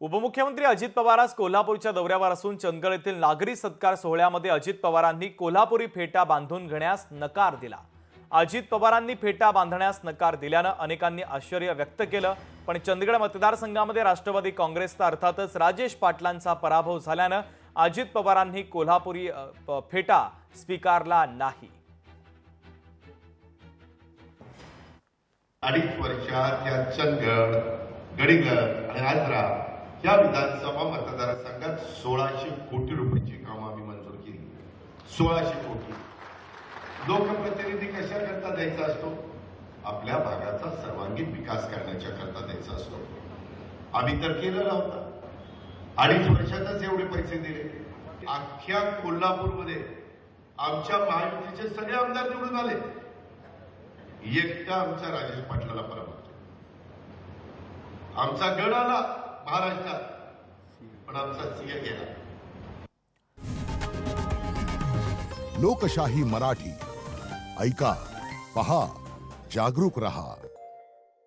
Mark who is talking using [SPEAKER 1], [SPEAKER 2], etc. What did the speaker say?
[SPEAKER 1] उपमुख्यमंत्री अजित पवार आज कोल्हापूरच्या दौऱ्यावर असून चंदगड येथील नागरी सत्कार सोहळ्यामध्ये अजित पवारांनी कोल्हापुरी फेटा बांधून घेण्यास नकार दिला। अजित पवारांनी फेटा बांधण्यास नकार दिल्याने अनेकांनी आश्चर्य व्यक्त केलं, पण चंदगड मतदारसंघामध्ये राष्ट्रवादी काँग्रेसचा अर्थातच राजेश पाटलांचा पराभव झाल्याने अजित पवारांनी कोल्हापुरी फेटा स्वीकारला नाही।
[SPEAKER 2] अडीच वर्षात या चंदगड, गडिंग्लज आणि आजरा या विधानसभा मतदारसंघात 1600 कोटी रुपयाची कामं आम्ही मंजूर केली। 1600 कोटी। लोकप्रतिनिधी कशाकरता द्यायचा असतो? आपल्या भागाचा सर्वांगीण विकास करण्याच्या करता द्यायचा असतो। आम्ही तर केलेला होता। अडीच वर्षातच एवढे पैसे दिले। अख्ख्या कोल्हापूरमध्ये आमच्या महायुतीचे सगळे आमदार निवडून आले। एकटा आमच्या राजेश पाटलाला पराभव। आमचा गड आला महाराष्ट्रात, पण आमचा सिंह गेला।
[SPEAKER 3] लोकशाही मराठी ऐका, पहा, जागरूक रहा।